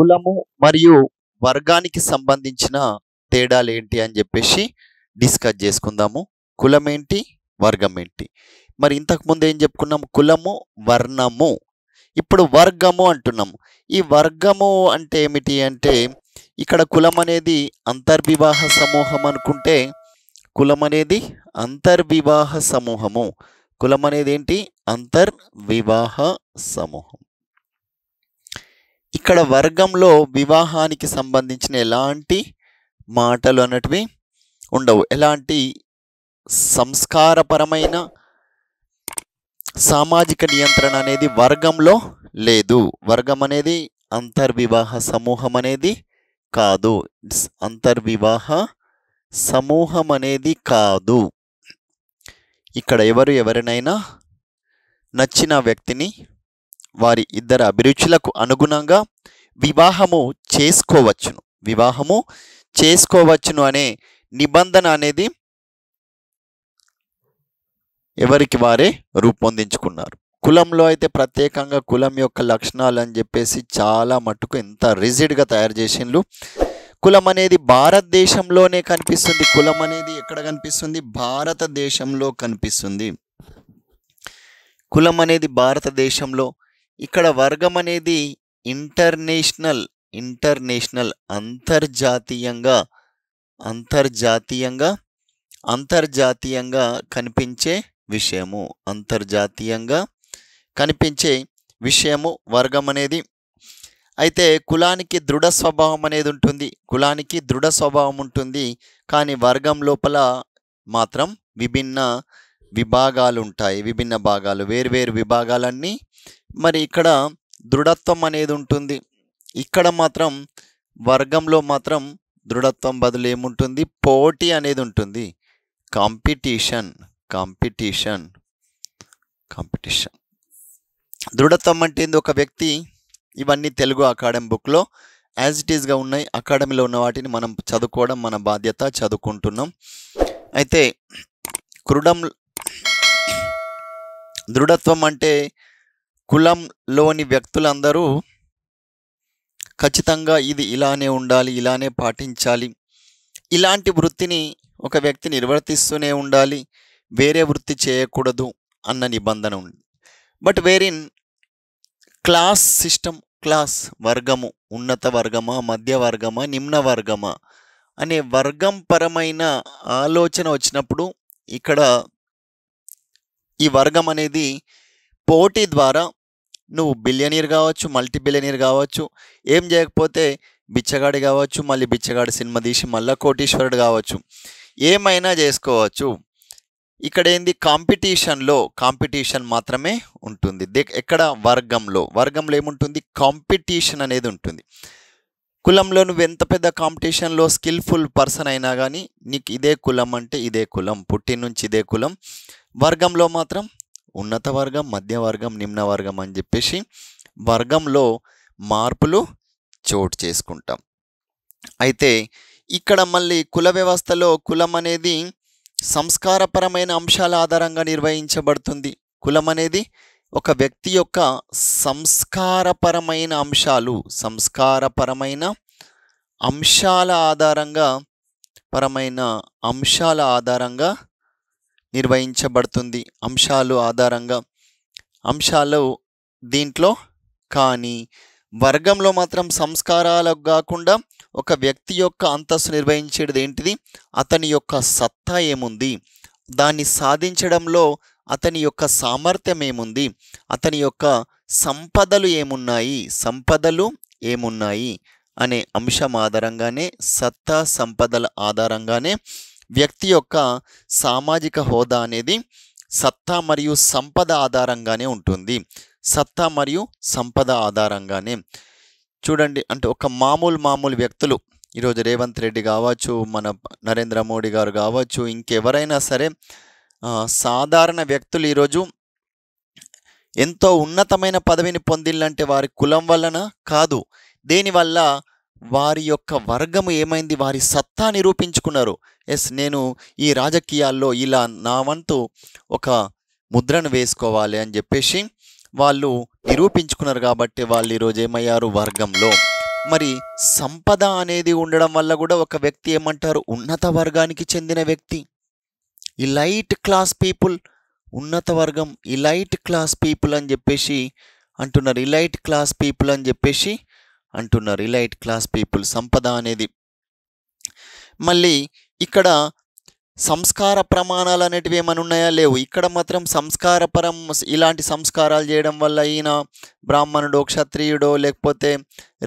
కులము మరియు వర్గానికి సంబంధించిన తేడాలు ఏంటి అని చెప్పేసి డిస్కస్ చేసుకుందాము. కులం ఏంటి, వర్గం ఏంటి. మరి ఇంతకు ముందు ఏం చెప్పుకున్నాము? కులము, వర్ణము. ఇప్పుడు వర్గము అంటున్నాము. ఈ వర్గము అంటే ఏమిటి అంటే, ఇక్కడ కులం అనేది అంతర్వివాహ సమూహం అనుకుంటే, కులం అనేది అంతర్వివాహ సమూహము. కులం అనేది ఏంటి? అంతర్వివాహ సమూహం. ఇక్కడ వర్గంలో వివాహానికి సంబంధించిన ఎలాంటి మాటలు అన్నటివి ఉండవు. ఎలాంటి సంస్కారపరమైన సామాజిక నియంత్రణ అనేది వర్గంలో లేదు. వర్గం అనేది అంతర్వివాహ సమూహం అనేది కాదు. అంతర్వివాహ సమూహం అనేది కాదు. ఇక్కడ ఎవరినైనా నచ్చిన వ్యక్తిని వారి ఇద్దరు అభిరుచులకు అనుగుణంగా వివాహము చేసుకోవచ్చును అనే నిబంధన అనేది ఎవరికి వారే రూపొందించుకున్నారు. కులంలో అయితే ప్రత్యేకంగా కులం యొక్క లక్షణాలు అని చెప్పేసి చాలా మట్టుకు ఎంత రిజిడ్గా తయారు చేసిండ్రు. కులం అనేది భారతదేశంలోనే కనిపిస్తుంది. కులం అనేది ఎక్కడ కనిపిస్తుంది? భారతదేశంలో కనిపిస్తుంది. కులం అనేది భారతదేశంలో. ఇక్కడ వర్గం అనేది ఇంటర్నేషనల్ అంతర్జాతీయంగా కనిపించే విషయము వర్గం అనేది. అయితే కులానికి దృఢ స్వభావం అనేది ఉంటుంది. కానీ వర్గం లోపల మాత్రం విభిన్న విభాగాలు ఉంటాయి. విభిన్న భాగాలు, వేర్వేరు విభాగాలన్నీ. మరి ఇక్కడ దృఢత్వం అనేది ఉంటుంది. ఇక్కడ మాత్రం వర్గంలో మాత్రం దృఢత్వం బదులు ఏముంటుంది? పోటీ అనేది ఉంటుంది. కాంపిటీషన్. దృఢత్వం అంటే ఒక వ్యక్తి. ఇవన్నీ తెలుగు అకాడమీ బుక్లో యాజ్ ఇట్ ఈస్గా ఉన్నాయి. అకాడమీలో ఉన్న వాటిని మనం చదువుకోవడం మన బాధ్యత, చదువుకుంటున్నాం. అయితే దృఢత్వం అంటే కులంలోని వ్యక్తులందరూ ఖచ్చితంగా ఇది ఇలానే ఉండాలి, ఇలానే పాటించాలి, ఇలాంటి వృత్తిని ఒక వ్యక్తి నిర్వర్తిస్తూనే ఉండాలి, వేరే వృత్తి చేయకూడదు అన్న నిబంధన ఉంది. బట్ వేరిన్ క్లాస్ సిస్టమ్, వర్గము, ఉన్నత వర్గమా, మధ్య వర్గమా, నిమ్న వర్గమా అనే వర్గం పరమైన ఆలోచన వచ్చినప్పుడు ఇక్కడ ఈ వర్గం అనేది పోటీ ద్వారా నువ్వు బిలియనీర్ కావచ్చు, మల్టీ బిలియనీర్ కావచ్చు, ఏం చేయకపోతే బిచ్చగాడి కావచ్చు, మళ్ళీ బిచ్చగాడి సినిమా తీసి మళ్ళీ కోటీశ్వరుడు కావచ్చు, ఏమైనా చేసుకోవచ్చు. ఇక్కడ ఏంది? కాంపిటీషన్ మాత్రమే ఉంటుంది. ఎక్కడ? వర్గంలో ఏముంటుంది? కాంపిటీషన్ అనేది ఉంటుంది. కులంలో నువ్వు ఎంత పెద్ద కాంపిటీషన్లో స్కిల్ఫుల్ పర్సన్ అయినా కానీ నీకు ఇదే కులం అంటే ఇదే కులం, పుట్టి నుంచి ఇదే కులం. వర్గంలో మాత్రం ఉన్నత వర్గం, మధ్య వర్గం, నిమ్న వర్గం అని చెప్పేసి వర్గంలో మార్పులు చోటు చేసుకుంటాం. అయితే ఇక్కడ మళ్ళీ కుల వ్యవస్థలో కులం అనేది సంస్కారపరమైన అంశాల ఆధారంగా నిర్వహించబడుతుంది. కులం అనేది ఒక వ్యక్తి యొక్క సంస్కారపరమైన అంశాల ఆధారంగా నిర్వహించబడుతుంది. అంశాలు దీంట్లో. కానీ వర్గంలో మాత్రం సంస్కారాలకు కాకుండా ఒక వ్యక్తి యొక్క అంతస్తు నిర్వహించేది ఏంటిది? అతని యొక్క సత్తా ఏముంది, దాన్ని సాధించడంలో అతని యొక్క సామర్థ్యం ఏముంది, అతని యొక్క సంపదలు ఏమున్నాయి అనే అంశం ఆధారంగానే, సత్తా సంపదల ఆధారంగానే వ్యక్తి యొక్క సామాజిక హోదా అనేది సత్తా మరియు సంపద ఆధారంగానే ఉంటుంది. చూడండి, అంటే ఒక మామూలు వ్యక్తులు, ఈరోజు రేవంత్ రెడ్డి కావచ్చు, మన నరేంద్ర మోడీ గారు కావచ్చు, ఇంకెవరైనా సరే సాధారణ వ్యక్తులు ఈరోజు ఎంతో ఉన్నతమైన పదవిని పొందిల్లంటే వారి కులం వలన కాదు. దేనివల్ల? వారి యొక్క వర్గము ఏమైంది? వారి సత్తా నిరూపించుకున్నారు. నేను ఈ రాజకీయాల్లో ఇలా నా వంతు ఒక ముద్రను వేసుకోవాలి అని చెప్పేసి వాళ్ళు నిరూపించుకున్నారు. కాబట్టి వాళ్ళు ఈరోజు ఏమయ్యారు? వర్గంలో. మరి సంపద అనేది ఉండడం వల్ల కూడా ఒక వ్యక్తి ఏమంటారు, ఉన్నత వర్గానికి చెందిన వ్యక్తి. ఇలైట్ క్లాస్ పీపుల్, ఉన్నత వర్గం, ఇలైట్ క్లాస్ పీపుల్ అని చెప్పేసి అంటున్నారు. ఇలైట్ క్లాస్ పీపుల్ అని చెప్పేసి అంటున్నారు. ఇలైట్ క్లాస్ పీపుల్ సంపద అనేది. మళ్ళీ ఇక్కడ సంస్కార ప్రమాణాలు అనేటివి ఏమైనా ఉన్నాయా? లేవు. ఇక్కడ మాత్రం సంస్కారపరం, ఇలాంటి సంస్కారాలు చేయడం వల్ల ఈయన బ్రాహ్మణుడో, క్షత్రియుడో, లేకపోతే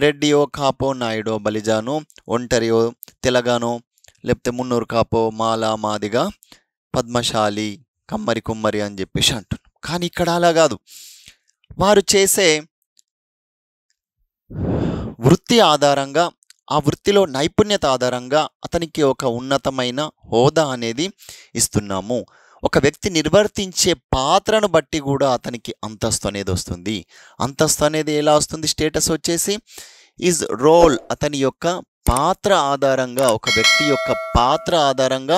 రెడ్డియో, కాపో, నాయుడో, బలిజానో, ఒంటరియో, తెలగానో, లేకపోతే మున్నూరు కాపో, మాల, మాదిగా, పద్మశాలి, కమ్మరి, కుమ్మరి అని చెప్పేసి అంటున్నాం. కానీ ఇక్కడ అలా కాదు. వారు చేసే వృత్తి ఆధారంగా, ఆ వృత్తిలో నైపుణ్యత ఆధారంగా అతనికి ఒక ఉన్నతమైన హోదా అనేది ఇస్తున్నాము. ఒక వ్యక్తి నిర్వర్తించే పాత్రను బట్టి కూడా అతనికి అంతస్తు అనేది వస్తుంది. అంతస్తు అనేది ఎలా వస్తుంది? స్టేటస్ వచ్చేసి ఈజ్ రోల్, అతని యొక్క పాత్ర ఆధారంగా, ఒక వ్యక్తి యొక్క పాత్ర ఆధారంగా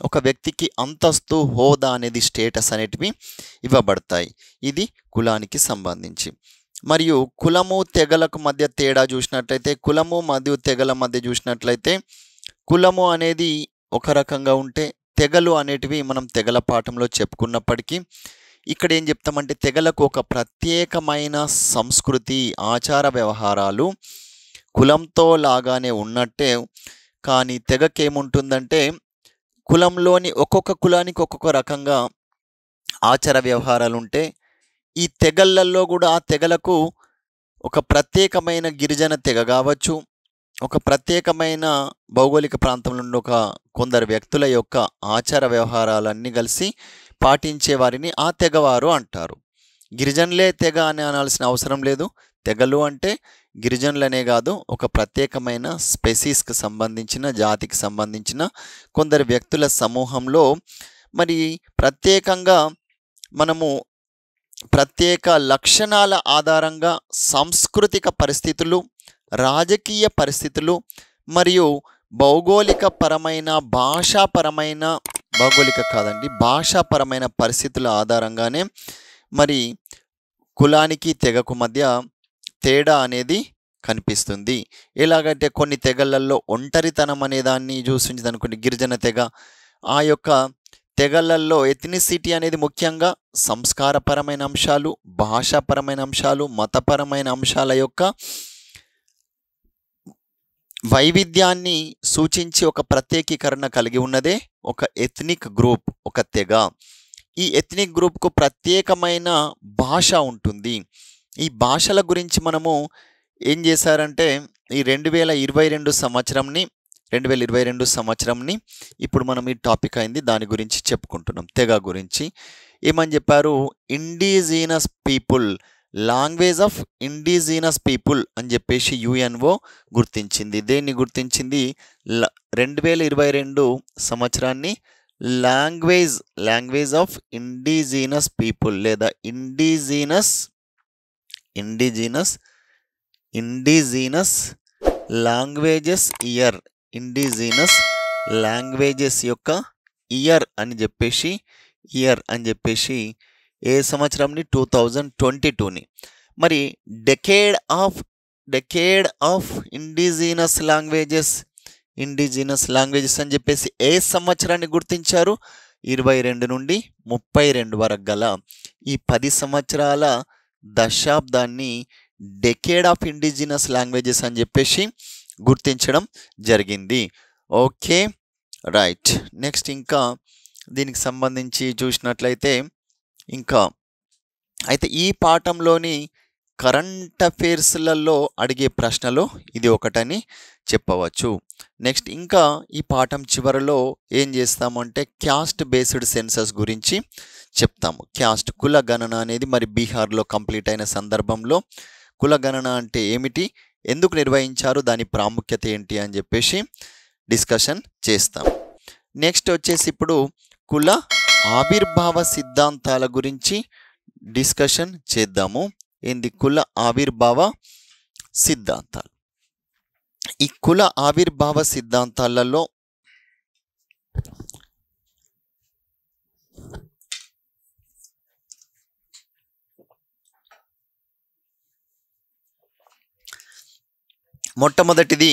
ఒక వ్యక్తికి అంతస్తు, హోదా అనేది, స్టేటస్ అనేటివి ఇవ్వబడతాయి. ఇది కులానికి సంబంధించి. మరియు కులము తెగలకు మధ్య తేడా చూసినట్లయితే, కులము మరియు తెగల మధ్య చూసినట్లయితే, కులము అనేది ఒక రకంగా ఉంటే తెగలు అనేటివి మనం తెగల పాఠంలో చెప్పుకున్నప్పటికీ ఇక్కడ ఏం చెప్తామంటే, తెగలకు ఒక ప్రత్యేకమైన సంస్కృతి, ఆచార వ్యవహారాలు కులంతో లాగానే ఉన్నట్టే, కానీ తెగకేముంటుందంటే కులంలోని ఒక్కొక్క కులానికి ఒక్కొక్క రకంగా ఆచార వ్యవహారాలు ఉంటే, ఈ తెగళ్ళల్లో కూడా ఆ తెగలకు ఒక ప్రత్యేకమైన గిరిజన తెగ కావచ్చు, ఒక ప్రత్యేకమైన భౌగోళిక ప్రాంతంలో ఉన్న కొందరు వ్యక్తుల యొక్క ఆచార వ్యవహారాలన్నీ కలిసి పాటించే వారిని ఆ తెగవారు అంటారు. గిరిజనులే తెగ అని అనాల్సిన అవసరం లేదు. తెగలు అంటే గిరిజనులనే కాదు, ఒక ప్రత్యేకమైన స్పెసీస్కి సంబంధించిన, జాతికి సంబంధించిన కొందరు వ్యక్తుల సమూహంలో మరి ప్రత్యేకంగా మనము ప్రత్యేక లక్షణాల ఆధారంగా సాంస్కృతిక పరిస్థితులు, రాజకీయ పరిస్థితులు మరియు భౌగోళికపరమైన, భాషాపరమైన పరిస్థితుల ఆధారంగానే మరి కులానికి తెగకు మధ్య తేడా అనేది కనిపిస్తుంది. ఎలాగంటే కొన్ని తెగలలో ఒంటరితనం అనే దాన్ని చూసింది అనుకోండి, గిరిజన తెగ. ఆ యొక్క తెగలలో ఎథ్నిసిటీ అనేది ముఖ్యంగా సంస్కారపరమైన అంశాలు, భాషాపరమైన అంశాలు, మతపరమైన అంశాల యొక్క వైవిధ్యాన్ని సూచించి ఒక ప్రత్యేకీకరణ కలిగి ఉన్నదే ఒక ఎథ్నిక్ గ్రూప్, ఒక తెగ. ఈ ఎథ్నిక్ గ్రూప్కు ప్రత్యేకమైన భాష ఉంటుంది. ఈ భాషల గురించి మనము ఏం చేశారంటే, ఈ 2022 సంవత్సరంని ఇప్పుడు మనం ఈ టాపిక్ అయింది, దాని గురించి చెప్పుకుంటున్నాం. తెగ గురించి ఏమని చెప్పారు? Indigenous people, language of indigenous people అని చెప్పేసి యుఎన్ఓ గుర్తించింది. దేన్ని గుర్తించింది? 2022 సంవత్సరాన్ని లాంగ్వేజ్ ఆఫ్ ఇండిజినస్ పీపుల్ లేదా indigenous languages year, indigenous languages యొక్క ఇయర్ అని చెప్పేసి ఏ సంవత్సరంని? 2022ని. మరి డెకేడ్ ఆఫ్ ఇండిజినస్ లాంగ్వేజెస్ అని చెప్పేసి ఏ సంవత్సరాన్ని గుర్తించారు? 22 నుండి 32 వరకు గల ఈ 10 సంవత్సరాల దశాబ్దాన్ని డెకేడ్ ఆఫ్ ఇండిజినస్ లాంగ్వేజెస్ అని చెప్పేసి గుర్తించడం జరిగింది. Okay, right. నెక్స్ట్ ఇంకా దీనికి సంబంధించి చూసినట్లయితే అయితే ఈ పాఠంలోని కరెంట్ అఫైర్స్లలో అడిగే ప్రశ్నలో ఇది ఒకటని చెప్పవచ్చు. నెక్స్ట్ ఇంకా ఈ పాఠం చివరిలో ఏం చేస్తామంటే క్యాస్ట్ బేస్డ్ సెన్సస్ గురించి చెప్తాము. క్యాస్ట్, కుల గణన అనేది మరి బీహార్లో కంప్లీట్ అయిన సందర్భంలో కుల గణన అంటే ఏమిటి, ఎందుకు నిర్వహించారు, దాని ప్రాముఖ్యత ఏంటి అని చెప్పేసి డిస్కషన్ చేస్తాం. నెక్స్ట్ వచ్చేసి ఇప్పుడు కుల ఆవిర్భావ సిద్ధాంతాల గురించి డిస్కషన్ చేద్దాము. ఏంది? కుల ఆవిర్భావ సిద్ధాంతాలు. ఈ కుల ఆవిర్భావ సిద్ధాంతాలలో మొట్టమొదటిది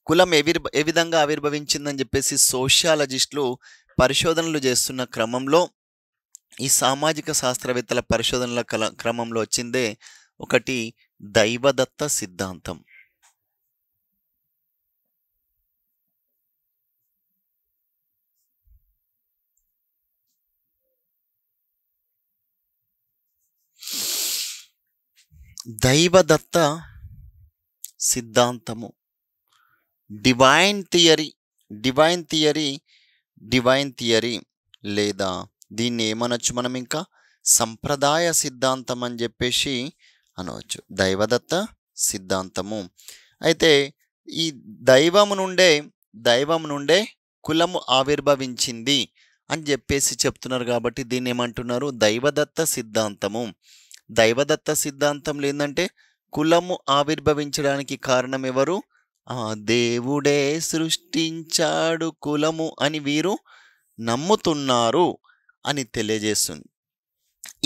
కులం ఏ విధంగా ఆవిర్భవించిందని చెప్పేసి సోషియాలజిస్టులు పరిశోధనలు చేస్తున్న క్రమంలో ఈ సామాజిక శాస్త్రవేత్తల పరిశోధనల క్రమంలో వచ్చిందే ఒకటి దైవదత్త సిద్ధాంతం. దైవదత్త సిద్ధాంతము డివైన్ థియరీ లేదా దీన్ని ఏమనొచ్చు మనం ఇంకా సంప్రదాయ సిద్ధాంతం అని చెప్పేసి అనవచ్చు. దైవదత్త సిద్ధాంతము అయితే ఈ దైవం నుండే కులము ఆవిర్భవించింది అని చెప్పేసి చెప్తున్నారు కాబట్టి దీన్ని ఏమంటున్నారు దైవదత్త సిద్ధాంతము. దైవదత్త సిద్ధాంతంలో ఏంటంటే కులము ఆవిర్భవించడానికి కారణం ఎవరు? దేవుడే సృష్టించాడు కులము అని వీరు నమ్ముతున్నారు అని తెలియజేస్తుంది.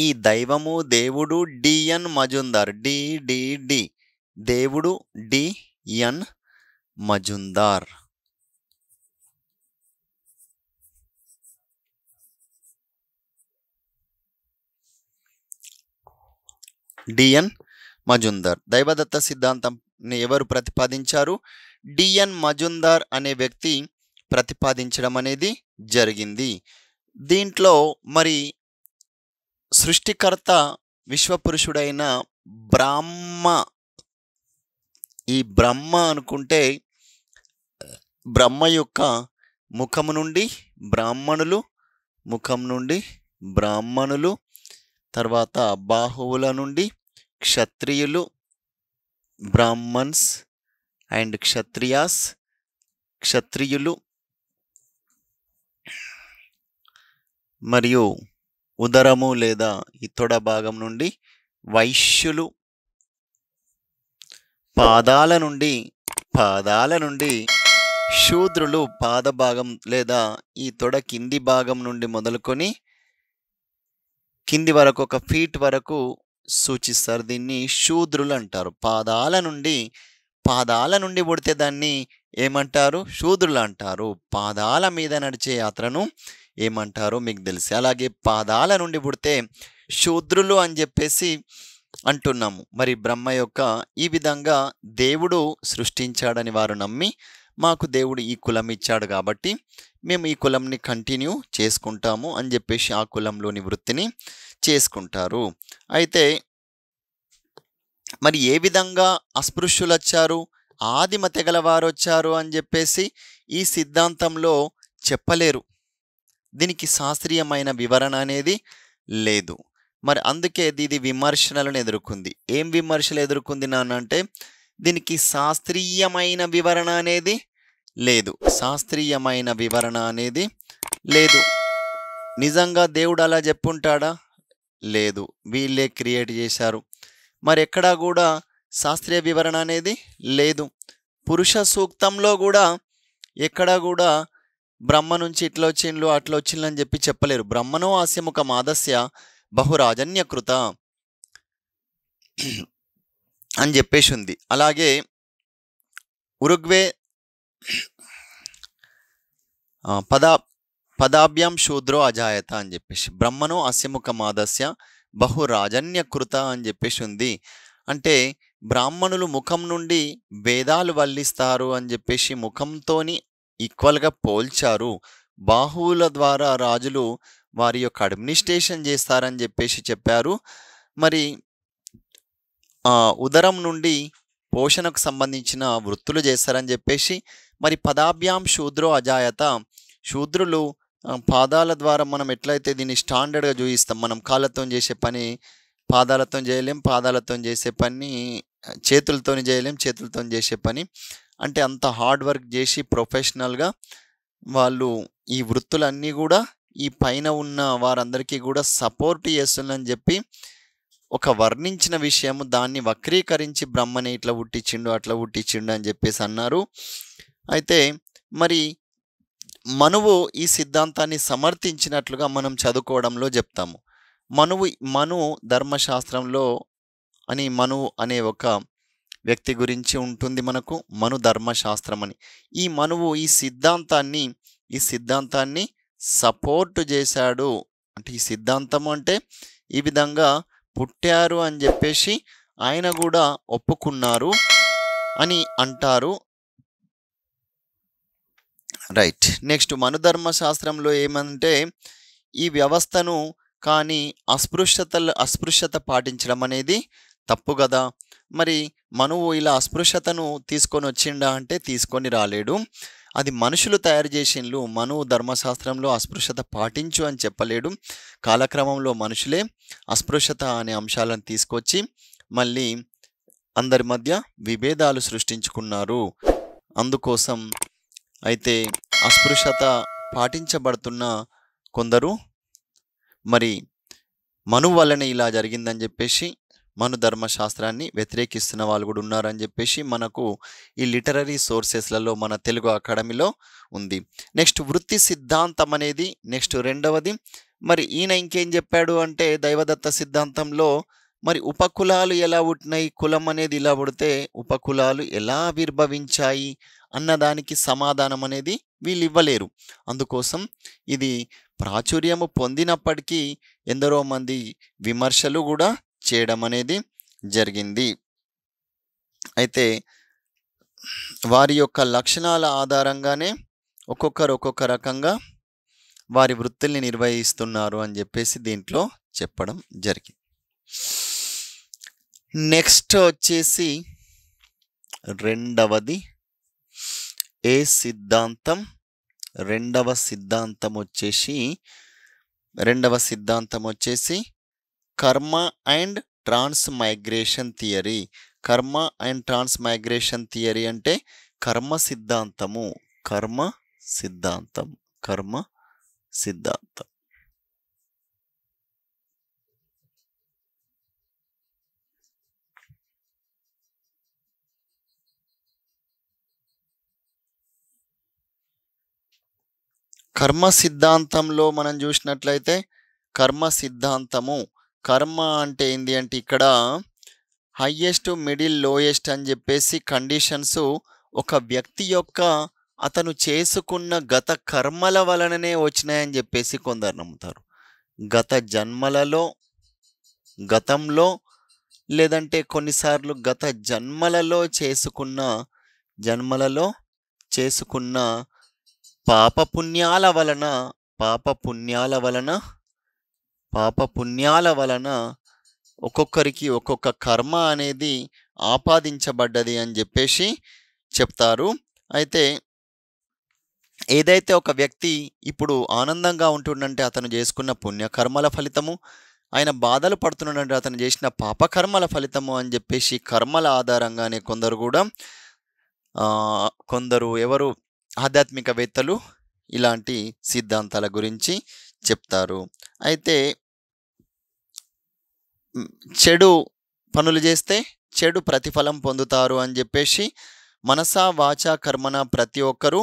ఈ దైవము దేవుడు డిఎన్ మజుందార్ డి దేవుడు డిఎన్ మజుందార్. డిఎన్ మజుందార్ దైవదత్త సిద్ధాంతంని ఎవరు ప్రతిపాదించారు? డిఎన్ మజుందార్ అనే వ్యక్తి ప్రతిపాదించడం అనేది జరిగింది. దీంట్లో మరి సృష్టికర్త విశ్వపురుషుడైన ఈ బ్రహ్మ అనుకుంటే బ్రహ్మ యొక్క ముఖం నుండి బ్రాహ్మణులు తర్వాత బాహువుల నుండి క్షత్రియులు బ్రాహ్మణ్స్ అండ్ క్షత్రియులు మరియు ఉదరము లేదా ఈ తొడ భాగం నుండి వైశ్యులు, పాదాల నుండి శూద్రులు, పాద భాగం లేదా ఈ తొడ కింది భాగం నుండి మొదలుకొని కింది వరకు 1 ఫీట్ వరకు సూచిస్తారు. దీన్ని శూద్రులు అంటారు. పాదాల నుండి పుడితే దాన్ని ఏమంటారు? శూద్రులు అంటారు. పాదాల మీద నడిచే యాత్రను ఏమంటారో మీకు తెలుసు. అలాగే పాదాల నుండి పుడితే శూద్రులు అని చెప్పేసి అంటున్నాము. మరి బ్రహ్మ యొక్క ఈ విధంగా దేవుడు సృష్టించాడని వారు నమ్మి మాకు దేవుడు ఈ కులం ఇచ్చాడు కాబట్టి మేము ఈ కులంని కంటిన్యూ చేసుకుంటాము అని చెప్పేసి ఆ కులంలోని వృత్తిని చేసుకుంటారు. అయితే మరి ఏ విధంగా అస్పృశ్యులు వచ్చారు, ఆదిమ తెగల వారు వచ్చారు అని చెప్పేసి ఈ సిద్ధాంతంలో చెప్పలేరు. దీనికి శాస్త్రీయమైన వివరణ అనేది లేదు. మరి అందుకే ఇది విమర్శలను ఎదుర్కొంది. ఏం విమర్శలు ఎదుర్కొంది అంటే దీనికి శాస్త్రీయమైన వివరణ అనేది లేదు. నిజంగా దేవుడు అలా చెప్పుంటాడా? లేదు, వీళ్ళే క్రియేట్ చేశారు. మరి ఎక్కడా కూడా శాస్త్రీయ వివరణ అనేది లేదు. పురుష సూక్తంలో కూడా ఎక్కడా కూడా బ్రహ్మ నుంచి ఇట్లా వచ్చిండ్లు అట్లా వచ్చిండ్లు అని చెప్పి చెప్పలేరు. బ్రహ్మణో ఆస్యముఖ మాదస్య బహురాజన్యకృత అని చెప్పేసి ఉంది. అలాగే ఉరుగ్వే పదాభ్యాం శూద్రో అజాయత అని చెప్పేసి బ్రహ్మణో అస్యముఖ మాదస్య బహురాజన్యకృత అని చెప్పేసి ఉంది. అంటే బ్రాహ్మణులు ముఖం నుండి వేదాలు వల్లిస్తారు అని చెప్పేసి ముఖంతోని ఈక్వల్గా పోల్చారు. బాహువుల ద్వారా రాజులు వారి యొక్క అడ్మినిస్ట్రేషన్ చేస్తారని చెప్పేసి చెప్పారు. మరి ఉదరం నుండి పోషణకు సంబంధించిన వృత్తులు చేస్తారని చెప్పేసి మరి పదాభ్యాం శూద్రో అజాయత శూద్రులు పాదాల ద్వారా మనం ఎట్లయితే దీన్ని స్టాండర్డ్గా చూపిస్తాం. మనం కాళ్ళతో చేసే పని పాదాలతో చేయలేం, పాదాలతో చేసే పని చేతులతో చేయలేం, చేతులతో చేసే పని అంటే అంత హార్డ్ వర్క్ చేసి ప్రొఫెషనల్గా వాళ్ళు ఈ వృత్తులన్నీ కూడా ఈ పైన ఉన్న వారందరికీ కూడా సపోర్ట్ చేస్తుందని చెప్పి ఒక వర్ణించిన విషయము దాన్ని వక్రీకరించి బ్రహ్మని ఇట్లా పుట్టించిండు అట్లా పుట్టించిండు అని చెప్పేసి అన్నారు. అయితే మరి మనువు ఈ సిద్ధాంతాన్ని సమర్థించినట్లుగా మనం చదువుకోవడంలో చెప్తాము. మను ధర్మశాస్త్రంలో అని మనువు అనే ఒక వ్యక్తి గురించి ఉంటుంది మనకు మను ధర్మశాస్త్రం అని. ఈ మనువు ఈ సిద్ధాంతాన్ని సపోర్ట్ చేశాడు. అంటే ఈ సిద్ధాంతం అంటే ఈ విధంగా పుట్టారు అని చెప్పేసి ఆయన కూడా ఒప్పుకున్నారు అని అంటారు. రైట్. నెక్స్ట్ మనుధర్మశాస్త్రంలో ఏమంటే ఈ వ్యవస్థను కానీ అస్పృశ్యత పాటించడం అనేది తప్పు కదా. మరి మనువు ఇలా అస్పృశ్యతను తీసుకొని వచ్చిండా అంటే తీసుకొని రాలేడు. అది మనుషులు తయారు చేసిండ్లు. మనువు ధర్మశాస్త్రంలో అస్పృశ్యత పాటించు అని చెప్పలేడు. కాలక్రమంలో మనుషులే అస్పృశ్యత అనే అంశాలను తీసుకొచ్చి మళ్ళీ అందరి మధ్య విభేదాలు సృష్టించుకున్నారు. అందుకోసం అయితే అస్పృశ్యత పాటించబడుతున్న కొందరు మరి మను వల్లనే ఇలా జరిగిందని చెప్పేసి మను ధర్మశాస్త్రాన్ని వ్యతిరేకిస్తున్న వాళ్ళు కూడా ఉన్నారని చెప్పేసి మనకు ఈ లిటరరీ సోర్సెస్లలో మన తెలుగు అకాడమీలో ఉంది. నెక్స్ట్ వృత్తి సిద్ధాంతం అనేది నెక్స్ట్ రెండవది. మరి ఈయన ఇంకేం చెప్పాడు అంటే దైవదత్త సిద్ధాంతంలో మరి ఉపకులాలు ఎలా పుట్టినాయి, కులం అనేది ఇలా పుడితే ఉపకులాలు ఎలా ఆవిర్భవించాయి అన్నదానికి సమాధానం అనేది వీళ్ళు ఇవ్వలేరు. అందుకోసం ఇది ప్రాచుర్యము పొందినప్పటికీ ఎందరో మంది విమర్శలు కూడా చేయడం అనేది జరిగింది. అయితే వారి యొక్క లక్షణాల ఆధారంగానే ఒక్కొక్కరు ఒక్కొక్క రకంగా వారి వృత్తుల్ని నిర్వహిస్తున్నారు అని చెప్పేసి దీంట్లో చెప్పడం జరిగింది. నెక్స్ట్ వచ్చేసి రెండవది ఏ సిద్ధాంతం. రెండవ సిద్ధాంతం వచ్చేసి కర్మ అండ్ ట్రాన్స్మైగ్రేషన్ థియరీ. కర్మ అండ్ ట్రాన్స్మైగ్రేషన్ థియరీ అంటే కర్మ సిద్ధాంతం. కర్మ సిద్ధాంతంలో మనం చూసినట్లయితే కర్మ అంటే ఏంటి అంటే ఇక్కడ హైయెస్ట్, మిడిల్, లోయెస్ట్ అని చెప్పేసి కండిషన్స్ ఒక వ్యక్తి యొక్క అతను చేసుకున్న గత కర్మల వలననే వచ్చినాయని చెప్పేసి కొందరు నమ్ముతారు. గతంలో లేదంటే కొన్నిసార్లు గత జన్మలలో చేసుకున్న పాపపుణ్యాల వలన ఒక్కొక్కరికి ఒక్కొక్క కర్మ అనేది ఆపాదించబడ్డది అని చెప్పేసి చెప్తారు. అయితే ఏదైతే ఒక వ్యక్తి ఇప్పుడు ఆనందంగా ఉంటుండంటే అతను చేసుకున్న పుణ్యకర్మల ఫలితము, ఆయన బాధలు పడుతున్నాడంటే అతను చేసిన పాపకర్మల ఫలితము అని చెప్పేసి కర్మల ఆధారంగానే కొందరు ఎవరు ఆధ్యాత్మికవేత్తలు ఇలాంటి సిద్ధాంతాల గురించి చెప్తారు. అయితే చెడు పనులు చేస్తే చెడు ప్రతిఫలం పొందుతారు అని చెప్పేసి మనసా వాచా కర్మన ప్రతి ఒక్కరూ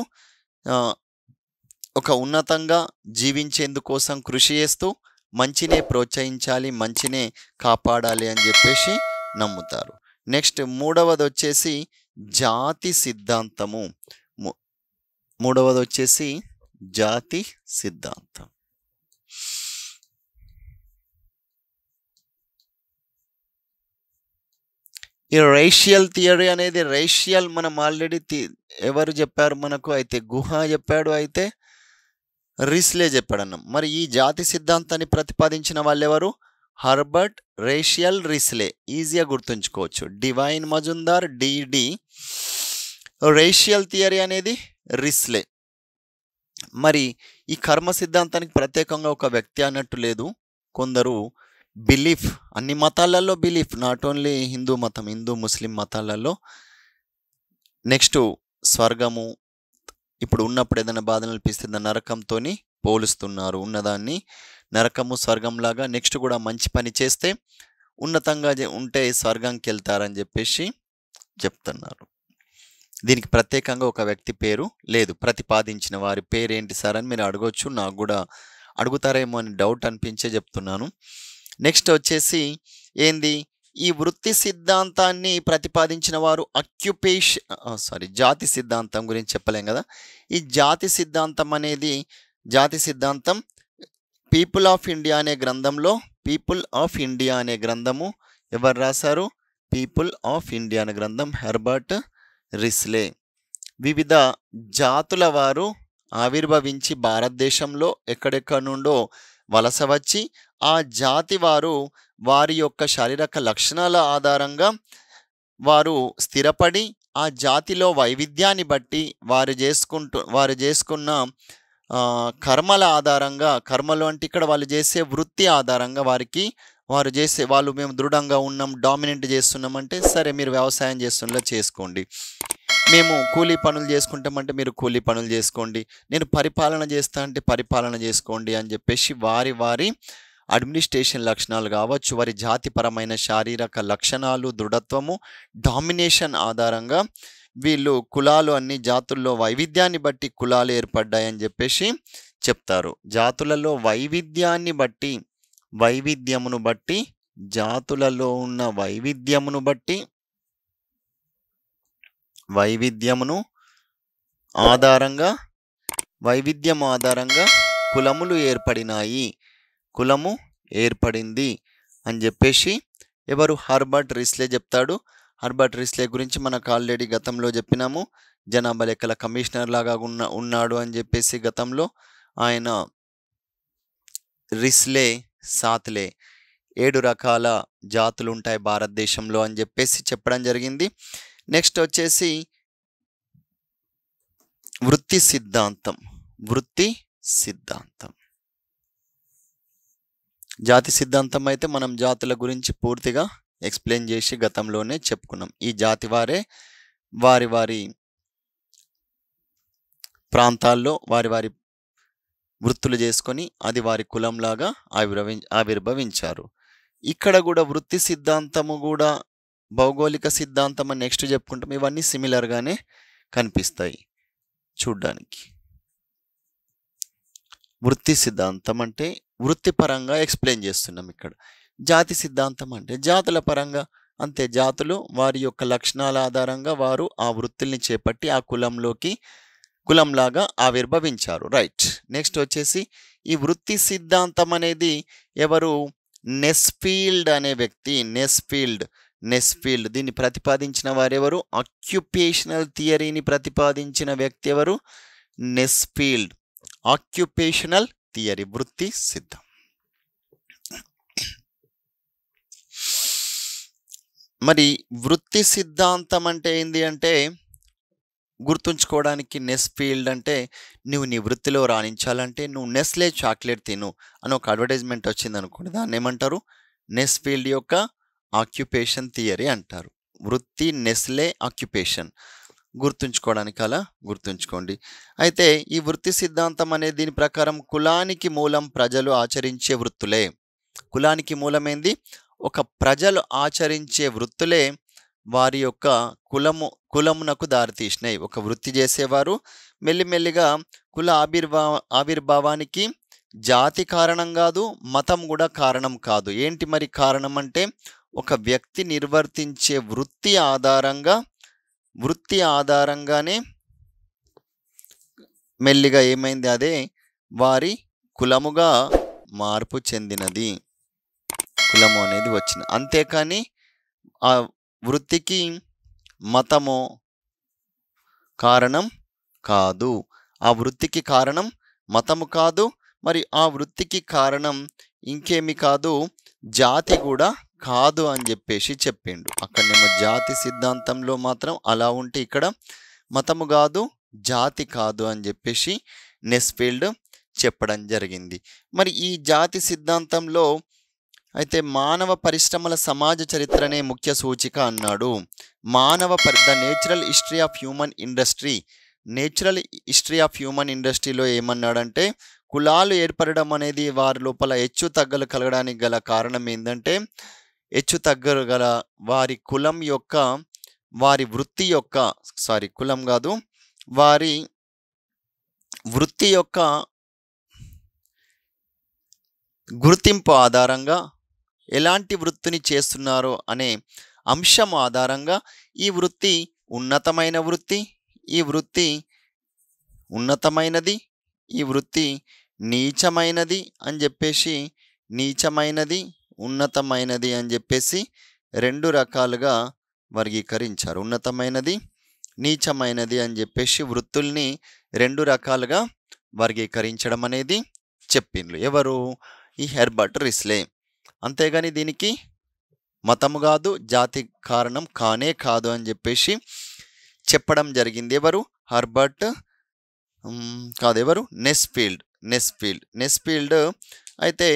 ఒక ఉన్నతంగా జీవించేందుకోసం కృషి చేస్తూ మంచినే ప్రోత్సహించాలి, మంచినే కాపాడాలి అని చెప్పేసి నమ్ముతారు. నెక్స్ట్ మూడవది వచ్చేసి జాతి సిద్ధాంతం. ఈ రేషియల్ థియరీ అనేది మనం ఆల్రెడీ ఎవరు చెప్పారు మనకు? అయితే గుహ చెప్పాడు, అయితే రిస్లే చెప్పాడు అన్నాం. మరి ఈ జాతి సిద్ధాంతాన్ని ప్రతిపాదించిన వాళ్ళు ఎవరు? Herbert racial Risley. ఈజీగా గుర్తుంచుకోవచ్చు. Divine Majumdar DD. Racial theory అనేది రిస్లే. మరి ఈ కర్మ సిద్ధాంతానికి ప్రత్యేకంగా ఒక వ్యక్తి అన్నట్టు లేదు. కొందరు బిలీఫ్, అన్ని మతాలలో belief, not only Hindu Muslim మతాలలో. నెక్స్ట్ స్వర్గము, ఇప్పుడు ఉన్నప్పుడు ఏదైనా బాధ అనిపిస్తుంది నరకంతో పోలుస్తున్నారు. ఉన్నదాన్ని నరకము స్వర్గంలాగా. నెక్స్ట్ కూడా మంచి పని చేస్తే ఉన్నతంగా ఉంటే స్వర్గంకి వెళ్తారని చెప్పేసి చెప్తున్నారు. దీనికి ప్రత్యేకంగా ఒక వ్యక్తి పేరు లేదు. ప్రతిపాదించిన వారి పేరు ఏంటి సార్ అని మీరు అడగొచ్చు. నాకు కూడా అడుగుతారేమో అని డౌట్ అనిపించే చెప్తున్నాను. నెక్స్ట్ వచ్చేసి ఏంది, ఈ వృత్తి సిద్ధాంతాన్ని ప్రతిపాదించిన వారు జాతి సిద్ధాంతం గురించి చెప్పలేం కదా. ఈ జాతి సిద్ధాంతం అనేది పీపుల్ ఆఫ్ ఇండియా అనే గ్రంథము ఎవరు రాశారు? పీపుల్ ఆఫ్ ఇండియా అనే గ్రంథం హెర్బర్ట్ రిస్లే. వివిధ జాతుల వారు ఆవిర్భవించి భారతదేశంలో ఎక్కడెక్కడ నుండో వలస వచ్చి ఆ జాతి వారు వారి యొక్క శారీరక లక్షణాల ఆధారంగా వారు స్థిరపడి ఆ జాతిలో వైవిధ్యాన్ని బట్టి వారు చేసుకున్న కర్మల ఆధారంగా, కర్మలు అంటే ఇక్కడ వాళ్ళు చేసే వృత్తి ఆధారంగా వాళ్ళు మేము దృఢంగా ఉన్నాం, డామినెంట్ చేస్తున్నామంటే సరే మీరు వ్యవసాయం చేస్తున్నలా చేసుకోండి, మేము కూలీ పనులు చేసుకుంటామంటే మీరు కూలీ పనులు చేసుకోండి, నేను పరిపాలన చేస్తా అంటే పరిపాలన చేసుకోండి అని చెప్పేసి వారి అడ్మినిస్ట్రేషన్ లక్షణాలు కావచ్చు, వారి జాతిపరమైన శారీరక లక్షణాలు, దృఢత్వము, డామినేషన్ ఆధారంగా వీళ్ళు కులాలు అన్ని జాతుల్లో వైవిధ్యాన్ని బట్టి కులాలు ఏర్పడ్డాయని చెప్పేసి చెప్తారు. జాతులలో వైవిధ్యమును బట్టి జాతులలో ఉన్న వైవిధ్యము ఆధారంగా కులములు ఏర్పడింది అని చెప్పేసి ఎవరు? హర్బర్ట్ రిస్లే చెప్తాడు. హర్బర్ట్ రిస్లే గురించి మనకు ఆల్రెడీ గతంలో చెప్పినాము. జనాభా లెక్కల కమిషనర్ లాగా ఉన్నాడు అని చెప్పేసి గతంలో ఆయన రిస్లే సాత్లే 7 రకాల జాతులు ఉంటాయి భారతదేశంలో అని చెప్పేసి చెప్పడం జరిగింది. నెక్స్ట్ వచ్చేసి వృత్తి సిద్ధాంతం. జాతి సిద్ధాంతం అయితే మనం జాతుల గురించి పూర్తిగా ఎక్స్ప్లెయిన్ చేసి గతంలోనే చెప్పుకున్నాం. ఈ జాతి వారే వారి ప్రాంతాల్లో వారి వృత్తులు చేసుకొని అది వారి కులంలాగా ఆవిర్భవించారు. ఇక్కడ కూడా వృత్తి సిద్ధాంతము కూడా భౌగోళిక సిద్ధాంతం అని నెక్స్ట్ చెప్పుకుంటాం. ఇవన్నీ సిమిలర్గానే కనిపిస్తాయి చూడ్డానికి. వృత్తి సిద్ధాంతం అంటే వృత్తిపరంగా ఎక్స్ప్లెయిన్ చేస్తున్నాం. ఇక్కడ జాతి సిద్ధాంతం అంటే జాతుల పరంగా, అంతే, జాతులు వారి యొక్క లక్షణాల ఆధారంగా వారు ఆ వృత్తుల్ని చేపట్టి ఆ కులంలాగా ఆవిర్భవించారు. రైట్. నెక్స్ట్ వచ్చేసి ఈ వృత్తి సిద్ధాంతం అనేది ఎవరు? నెస్ఫీల్డ్ అనే వ్యక్తి. నెస్ఫీల్డ్ దీన్ని ప్రతిపాదించిన వారెవరు? ఆక్యుపేషనల్ థియరీని ప్రతిపాదించిన వ్యక్తి ఎవరు? నెస్ఫీల్డ్. ఆక్యుపేషనల్ థియరీ, వృత్తి సిద్ధాంతం. మరి వృత్తి సిద్ధాంతం అంటే ఏంది అంటే గుర్తుంచుకోవడానికి, నెస్ఫీల్డ్ అంటే నువ్వు నీ వృత్తిలో రాణించాలంటే నువ్వు నెస్లే చాక్లెట్ తిను అని ఒక అడ్వర్టైజ్మెంట్ వచ్చింది అనుకోండి, దాన్ని ఏమంటారు? నెస్ఫీల్డ్ యొక్క ఆక్యుపేషన్ థియరీ అంటారు. వృత్తి నెస్లే ఆక్యుపేషన్. గుర్తుంచుకోవడానికి అలా గుర్తుంచుకోండి. అయితే ఈ వృత్తి సిద్ధాంతం అనేది దీని ప్రకారం కులానికి మూలం ప్రజలు ఆచరించే వృత్తులే. కులానికి మూలమైంది ఒక ప్రజలు ఆచరించే వృత్తులే వారి యొక్క కులమునకు దారితీసినాయి. ఒక వృత్తి చేసేవారు మెల్లిమెల్లిగా కుల ఆవిర్భావానికి జాతి కారణం కాదు, మతం కూడా కారణం కాదు. ఏంటి మరి కారణం అంటే ఒక వ్యక్తి నిర్వర్తించే వృత్తి ఆధారంగానే మెల్లిగా ఏమైంది, అదే వారి కులముగా మార్పు చెందినది, కులము అనేది వచ్చింది. అంతేకాని ఆ వృత్తికి మతము కారణం కాదు, ఆ వృత్తికి కారణం మతము కాదు, మరి ఆ వృత్తికి కారణం ఇంకేమి కాదు, జాతి కూడా కాదు అని చెప్పేసి చెప్పిండు. అక్కడనేమో జాతి సిద్ధాంతంలో మాత్రం అలా ఉంటే ఇక్కడ మతము కాదు, జాతి కాదు అని చెప్పేసి నెస్ఫీల్డ్ చెప్పడం జరిగింది. మరి ఈ జాతి సిద్ధాంతంలో అయితే మానవ పరిశ్రమల సమాజ చరిత్రనే ముఖ్య సూచిక అన్నాడు. The natural history of human ఇండస్ట్రీలో ఏమన్నాడంటే కులాలు ఏర్పడడం అనేది వారి లోపల హెచ్చు తగ్గలు కలగడానికి గల కారణం ఏంటంటే హెచ్చు తగ్గలు గల వారి కులం యొక్క వారి వృత్తి యొక్క కులం కాదు వారి వృత్తి యొక్క గుర్తింపు ఆధారంగా ఎలాంటి వృత్తిని చేస్తున్నారో అనే అంశం ఆధారంగా ఈ వృత్తి ఉన్నతమైన వృత్తి, ఈ వృత్తి ఉన్నతమైనది, ఈ వృత్తి నీచమైనది అని చెప్పేసి, నీచమైనది ఉన్నతమైనది అని చెప్పేసి 2 రకాలుగా వర్గీకరించారు. ఉన్నతమైనది, నీచమైనది అని చెప్పేసి వృత్తుల్ని 2 రకాలుగా వర్గీకరించడం అనేది చెప్పిండ్రు. ఎవరు? ఈ హెర్బర్ట్ రిస్లే. అంతేగాని దీనికి మతము కాదు, జాతి కారణం కానే కాదు అని చెప్పేసి చెప్పడం జరిగింది. ఎవరు? హెర్బర్ట్ కాదు, ఎవరు? నెస్ఫీల్డ్. అయితే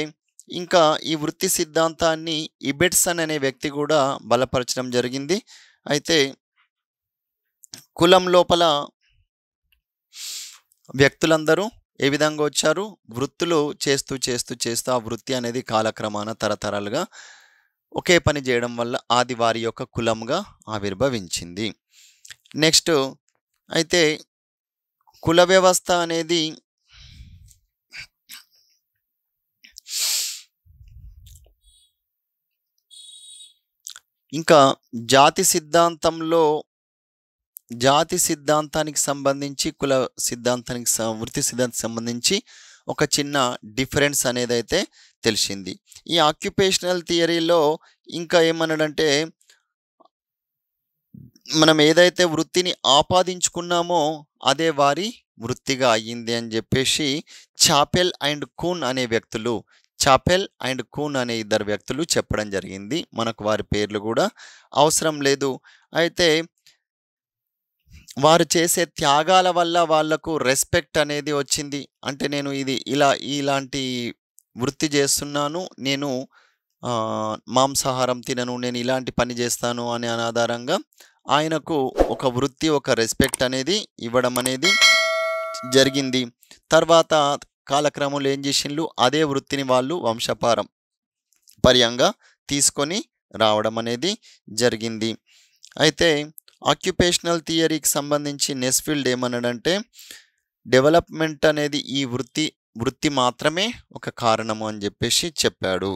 ఇంకా ఈ వృత్తి సిద్ధాంతాన్ని ఇబెట్సన్ అనే వ్యక్తి కూడా బలపరచడం జరిగింది. అయితే కులం లోపల వ్యక్తులందరూ ఏ విధంగా వచ్చారు? వృత్తులు చేస్తూ ఆ వృత్తి అనేది కాలక్రమాన తరతరాలుగా ఒకే పని చేయడం వల్ల అది వారి యొక్క కులంగా ఆవిర్భవించింది. నెక్స్ట్ అయితే కుల వ్యవస్థ అనేది ఇంకా జాతి సిద్ధాంతానికి సంబంధించి కుల సిద్ధాంతానికి వృత్తి సిద్ధాంతానికి సంబంధించి ఒక చిన్న డిఫరెన్స్ అనేది అయితే తెలిసింది. ఈ ఆక్యుపేషనల్ థియరీలో ఇంకా ఏమన్నాడంటే, మనం ఏదైతే వృత్తిని ఆపాదించుకున్నామో అదే వారి వృత్తిగా అయ్యింది అని చెప్పేసి చాపెల్ అండ్ కూన్ అనే ఇద్దరు వ్యక్తులు చెప్పడం జరిగింది. మనకు వారి పేర్లు కూడా అవసరం లేదు. అయితే వారు చేసే త్యాగాల వల్ల వాళ్లకు రెస్పెక్ట్ అనేది వచ్చింది. అంటే నేను ఇలాంటి వృత్తి చేస్తున్నాను, నేను మాంసాహారం తినను, నేను ఇలాంటి పని చేస్తాను అనే ఆధారంగా ఆయనకు ఒక వృత్తి, ఒక రెస్పెక్ట్ అనేది ఇవ్వడం అనేది జరిగింది. తర్వాత కాలక్రమంలో ఏం చేసిండ్రు? అదే వృత్తిని వాళ్ళు వంశపారంపర్యంగా తీసుకొని రావడం అనేది జరిగింది. అయితే ఆక్యుపేషనల్ థియరీకి సంబంధించి నెస్ఫీల్డ్ ఏమన్నాడంటే, డెవలప్మెంట్ అనేది ఈ వృత్తి మాత్రమే ఒక కారణము అని చెప్పేసి చెప్పాడు.